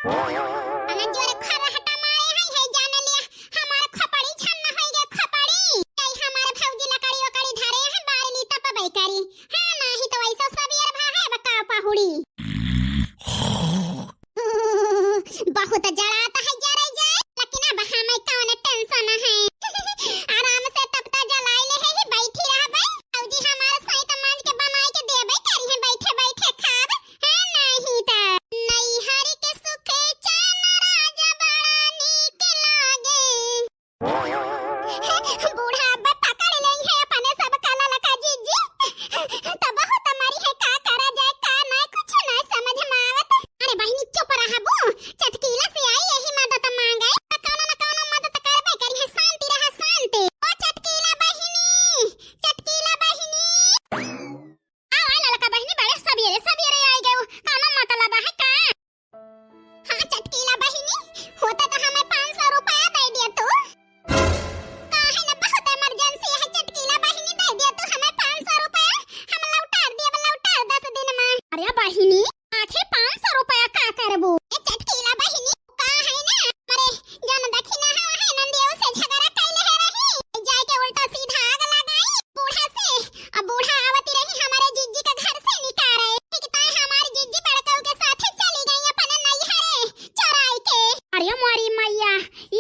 अन जोरे खरा हटा मारे है जाने लिया हमार खपड़ी छन्न होई गे खपड़ी कई हमारे भौजी लकड़ी वकड़ी धरे हैं बारली तप बैकरी हां नाही तो ऐसा सब यार भा है बका पहुड़ी बहुत जड़ाता है जरे जाए लेकिन अब हमें कौन टेंशन है आराम से तब तक जलाई ले है बैठी रह बे भौजी हमारे सहित मांज के बनाई के देबे करी है बैठे बैठे खाब है नहीं त नहीं हरि के सुखे चैन राजा बड़ा नीक लागे बूढ़ा अब पकड़ लई है अपने सब काला लका जीजी तब बहुत हमारी है का करा जाए का ना कुछ ना समझ में आवत अरे बहिनी चुप रहबो चटकीला से आई यही मदद मांगे कौनो न कौनो मदद करबे करी है शांति रह शांति ओ चटकीला बहिनी आ ललका बहिनी बड़े सवेरे सवेरे आई गयो कानो मतलब है का हां चटकीला बहिनी होता तो हमें 500 रुपया दे दिया तू काहे न बहुत इमरजेंसी है चटकीला बहिनी दे दिया तू हमें 500 रुपया हम लौटा 10 दिन में अरे बहिनी आखे 500 रुपया का करबो ए चटकीला बहिनी का है ना मरे जन दखिना है नंदियो से झगड़ा कैले है रही जाए के उल्टा सीधा आग लगाई बूढ़ा से अब बूढ़ा आवती रही हमारे जीजी का घर से निकाले कि ताई हमारी जीजी बड़काऊ के साथ चली गई अपने नैहरे चराई के अरे मोरी मैया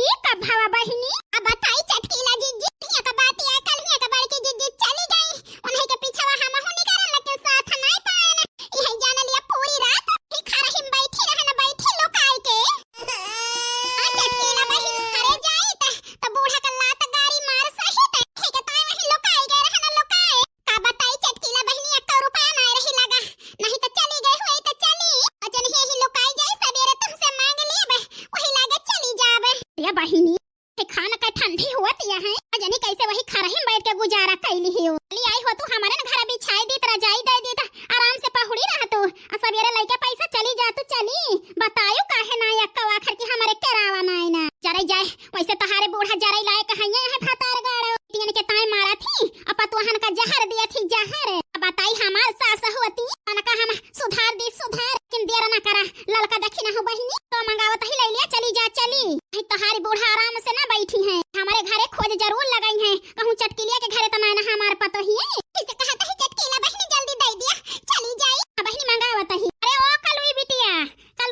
ई कब भावा बहिनी अब बताई चटकीला जीजी हिया का बात या कल हिया का बड़की जीजी चली गई उन्हीं के पीछे हम हो निकल लेकिन साथ नहीं पाए यही जान लिया पूरी रात ही खरा हिम बैठी रहना बैठी लोकाई के आ चटकीला बहिनी हरे जाई त बूढ़ा का लात गाड़ी मार सही त ठीक है ताई वही लोकाई गए रहना लोकाए का बताई चटकीला बहिनी 1 रुपया ना रही लगा नहीं तो चली गई हुई तो चली अजन ही लोकाई जाए सवेरे तुमसे मांग लेबे वही लागे चली जाबे या बहिनी के खाना का ठंडी होत या है अजनी कैसे वही खरहिम बैठ के गुजारा कैली है ली आई हो तू हमारे न घर बिछाई देत रजाई दे देत आराम से पहुड़ी रह तू सवेरे लइके पैसा चली जा तू चली बतायो काहे ना यक्का आखिर की हमारे करावा ना ना जरे जाए वैसे तहारे बूढ़ा जरे लाए कहां है फतार गाड़ो तीन के ताई मारा थी अपा तुहन का जहर दिया थी जहर बताई हमार सास होती अनका हम सुधार किन देर ना करा ललका देखी ना हो बहिनी तो मंगावत ही ले लिया चली जा चली भाई तहारी बूढ़ा आराम से ना बैठी है हमारे घरे खोज जरूर लगाई है कहूं चटकीलिया के घरे तो ना हमार पतो ही किसे कहता है चटकीला बहिनी जल्दी दे दिया चली जाई बहिनी मंगावत ही अरे ओ कलुई बिटिया का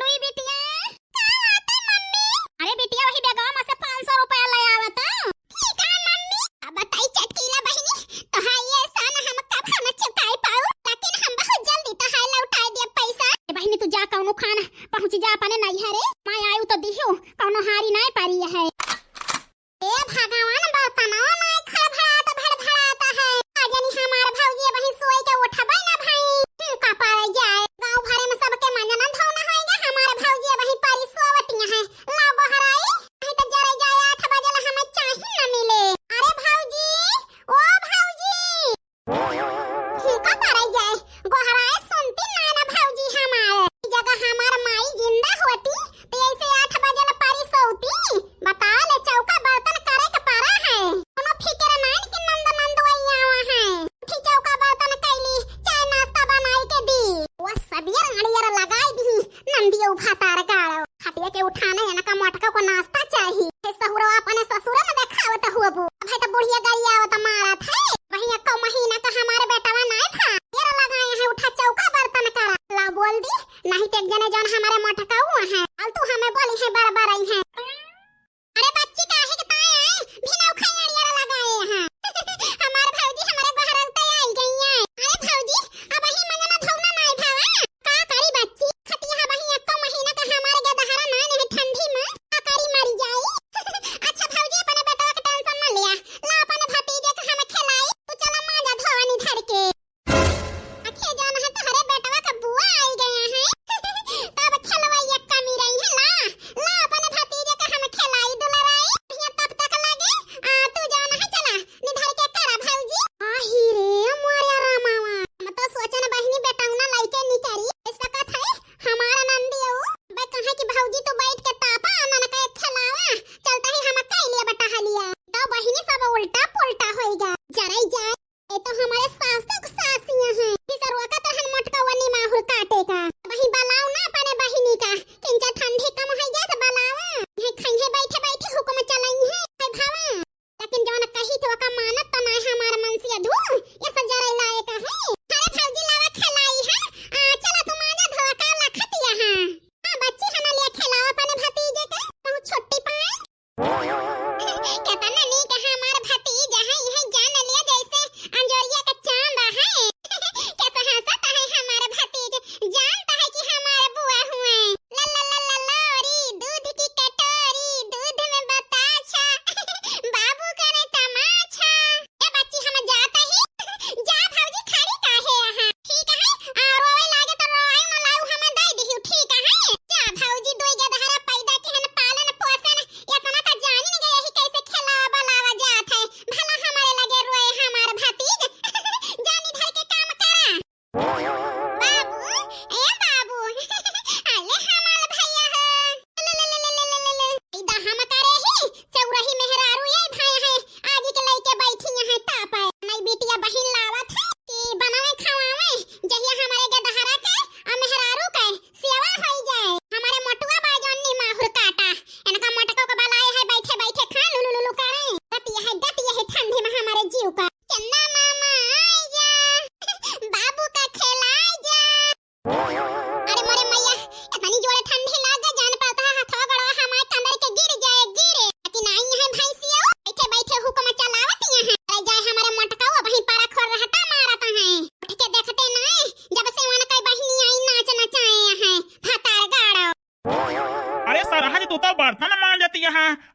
बात है मम्मी अरे बिटिया वही बेगवा में से 500 रुपया ले आवत ठीक है मम्मी अब बताई चटकीला बहिनी तो हां ये सन हम कब हम चुकाई पाऊ लेकिन हम बहुत जल्दी तो हां लौटाई दे पैसा बहिनी तू जा कौनो खाना पहुंच जा अपने नैहरे मैं आयु तो दियो कौनो हारी नहीं पारी है ए भगवान बर्तनवा में भड़भड़ाता है आजनी हमार भौजी वही सोई के उठबे ना भाई का पाए जाए गांव भरे में सबके मंजना धोना होएगा हमारे भौजी वही पारी सोवतियां है ला बहराई नहीं तो जरे जाए 8 बजे ला हमें चाही ना मिले अरे भौजी ओ भौजी का पाए जाए बहराए सुनती ना भौजी हमारे जगह हमार माई जिंदा होती तो ऐसे 8 बजे ला पारी सोती बता ले चौका बर्तन करे के पारा है कोनो फिकर नहीं कि नंद वैया है उठी चौका बर्तन कैली चाय नाश्ता बनाई के दी वो सबियर अड़ियर लगाई दी नंदियो भातार गाड़ो खटिया के उठाने न का मटका को नाश्ता चाहिए हे सहुरो अपने ससुर में देखावत हुआ बू भाई तो बुढ़िया गई आवत मारा थे वही 1 महीना का हमारे बेटावा नहीं था येर लगाए है उठा चौका बर्तन करा ला बोल दी नहीं तो एक जने जन हमारे मटका हुआ है तू हमें बोली है बार-बार आई है अरे बच्ची काहे के ताए आए बिना खैड़िया लगाए हैं हमारे भौजी हमारे बहरल ते आई गई है अरे भौजी अब ही मंगना धौना नहीं भावा का करी बच्ची खटिया वही 1 महीना का हमारे गदहरा नहीं ठंडी में का करी मरी जाई अच्छा भौजी अपने बेटा का टेंशन न लिया ला अपने भतीजे के हमें खिलाई तू चला माजा धोनी धर के आखे जान है तुम्हारे बेटवा का बुआ आई गया है तब खलवाई 1 कमी रही है ला ला अपने भतीजे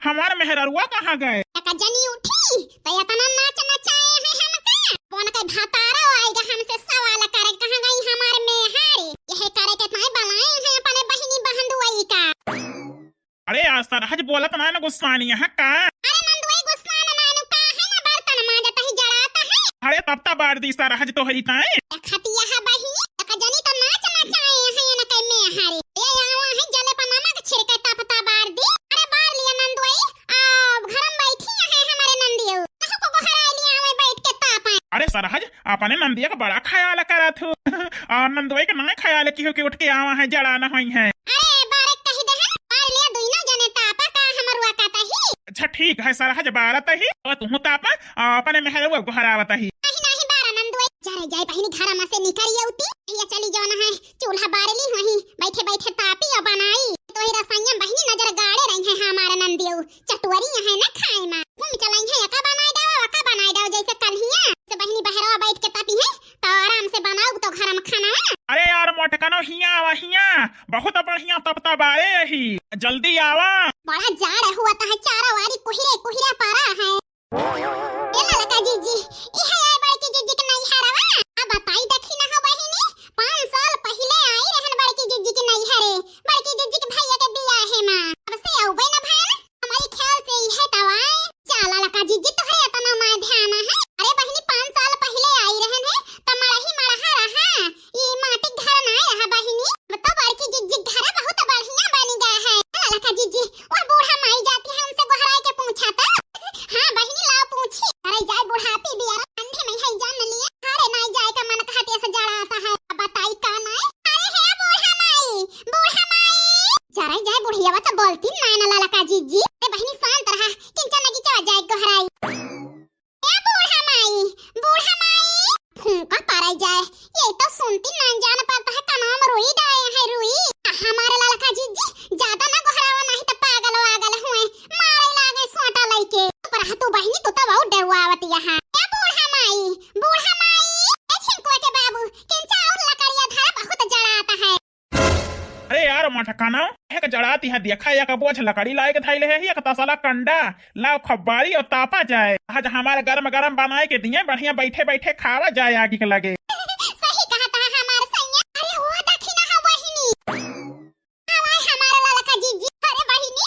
हमार मेहररुआ कहाँ गए? का जनी उठी तो इतना नाच नचाए हैं हमका कौन के भातारा आएगा हमसे सवाल करे कहां गई हमार मेहर यही करे के ताई बनाए हैं अपने बहिनी बहनदुई का। अरे यार सरहज बोलत ना गुस्सानी है का? अरे नंदुई गुस्सा ना नानु का है ना बर्तन मांजता ही जड़ाता है। अरे तब ता बार दी सरहज तो हरी ताए खतिया है बहिनी का जनी तो नाच नचाए हैं ना के मेहर ये आवा है जले पर नमक छिड़के तपता बार दी। अरे बार लिया नंदुई आ घर में बैठी है हमारे नंदियो कहो को बहरा लिया आवे बैठ के तापा। अरे सरहज अपने नंदिया का बड़ा ख्याल करा थू और नंदुई का ना ख्याल की हो के उठ के आवा है जड़ा ना हुई है। अरे बारे कह दे है बार लिया दुइनो जने तापा का हमरुआ कहता ही। अच्छा ठीक है सरहज बारत ही और तू तापा अपने मेहररुआ को हरावत ही। नहीं बारा नंदुई जाए जाए बहिनी घर में से निकल उठी ये चली जाओ ना है चूल्हा बारली वहीं बैठे बैठे तापी और बनाई तो ही रसैया बहिनी नजर गाड़े रही है हमारे नंदियो चटवरी है ना खाए में घूम चलाई है का बनाई दाओ जैसे कलहिया से बहिनी बहरवा बैठ के तापी है तो आराम से बनाओ तो घर में खाना। अरे यार मोटकनो हिया आवा हिया बहुत बढ़िया तपता बारे ही जल्दी आवा बड़ा जाड़ हुआ तो है चारा वारी कुहिरे पारा है। ए ललका जीजी ई है आई बड़की जीजी के नहीं हरवा अब बताई देखी ना हो बहिनी 5 साल पहले आई रहन बड़की जीजी के नहीं हरे बड़की जीजी के भैया के बियाह है मां अब से आउबे ना भाई हमारी ख्याल से ई है तवाए चला ललका जीजी तो है इतना ना ध्यान है। अरे बहिनी 5 साल पहले आई रहन है त मड़ा रहा ये माटी घर ना रहा बहिनी बता बड़की जीजी घर बहुत बढ़िया बन गया है। ललका जीजी वो बूढ़ा माई जाती है उनसे गोहराई के पूछा था हां बहिनी लाओ पूछी। अरे जाए बुढ़ापी भी यार ठंडे में है जान लिया अरे नहीं जाए का मन कहते से जड़ा आता है बताई का नहीं। अरे है बूढ़ा माई जरा जाए बुढ़िया तो बोलती ना ना ललका जीजी अरे बहिनी शांत रहा किंचन की चला जाए गोहराई ए बूढ़ा माई फूंका पाराई जाए ये तो सुनती ना जान पाता है का नाम रुई डाए है रुई हमारे ललका जीजी ज्यादा ना गोहरावा नहीं तो पागल हुए मारे लागे सोटा लइके पर तू बहिनी तो बहुत डरवावत यहां ए बूढ़ा माई ए छिंकुआ के बाबू किंचा और लकड़िया धारा बहुत जड़ा आता है। अरे यार मोटकनो एक जड़ाती है देखा एक बोझ लकड़ी लाए के थैले है एक तसला कंडा लाओ खब्बारी और तापा जाए आज हमारे गरम गरम बनाए के दिए बढ़िया बैठे बैठे खावा जाए आगे के लगे। सही कहा था हमारे सैया। अरे वो देखी ना बहिनी हवाई हमारे ललका जीजी अरे बहिनी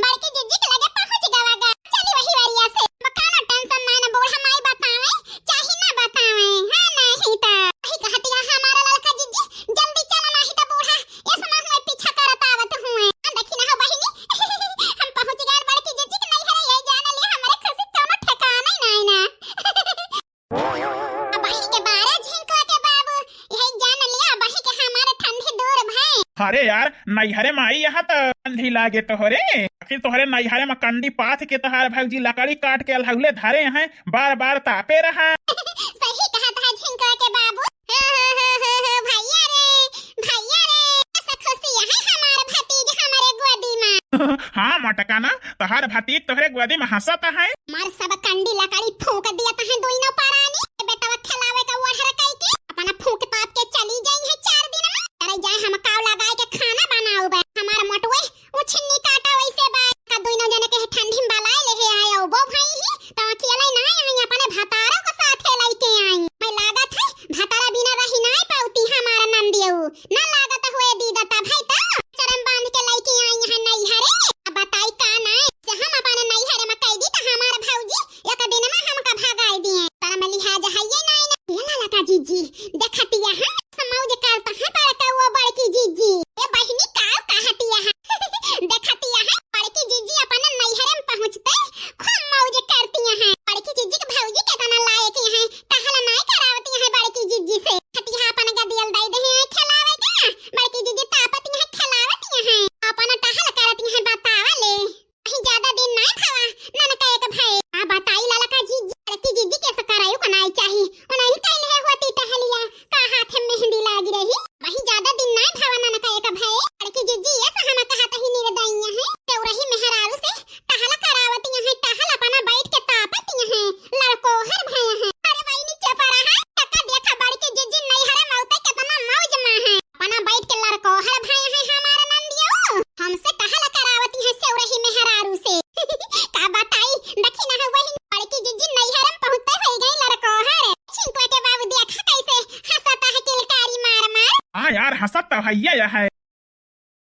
बड़की जीजी के लगे पहुंच गवागा चली वही वारिया से मकाना टेंशन ना बूढ़ा माई बतावे चाहे ना बतावे हां नहीं तो वही कहती है हमारे ललका जीजी जल्दी चलो नहीं तो बूढ़ा ये समय हुए पीछा करत आवत हुए देखी ना बहिनी हम पहुंच गए बड़की जीजी के नहीं है यही जाने लिए हमारे खुशी कोनो ठिकाना ही नहीं ना बही के बारे झिंको के बाबू यही जान लिया बही के हमारे ठंडी दूर भाई। अरे यार नैहरे माई यहाँ तो ठंडी लागे तोहरे आखिर तोहरे नैहरे में कंडी पाथ के तोहार भौजी लकड़ी काट के अलहौले धरे हैं बार बार तापे रहा। सही कहा था झिंको के बाबू भैया रे ऐसा खुशी है हमारे भतीज हमारे गोदी में हाँ मोटकाना तोहार भतीज तोहरे गोदी में हंसत है मार सब कंडी लकड़ी फूंक दिया है दोनों पारानी बेटा खिलावे का वहर कई के अपना फूंक ताप के चली जाई है 4 दिन में। अरे जाए हम काव लगाए के खाना बनाओ बे हमार मटवे उछनी काटा वैसे बा का दोनों जने के ठंडी में बलाए ले आयो वो भाई ही तो अकेले ना आई अपने भतारा के साथे लेके आई मैं लागत है भतारा बिना रही ना पाउती हमारा नंदियो ना लागत हुए दीदता भाई तो चरम बांध के लेके आई है नैहरे अब बताई का ना से हम अपने नैहरे में कह दी तो हमार भौजी एक दिन में हमका भगाई दिए तारा में लिहाज है ये नहीं ये ललका जीजी देखती है समौज करता है बड़का वो बड़की जीजी ए बहिनी काव कहती है देखती है बड़की जीजी अपन नैहरे में पहुंचते खूब मौज करती है बड़की जीजी के भौजी के तना लायक है टहल नहीं करावती है बड़की जीजी से खती है अपन का दिल दे दे खिलावे के यार हंसत तो हैया है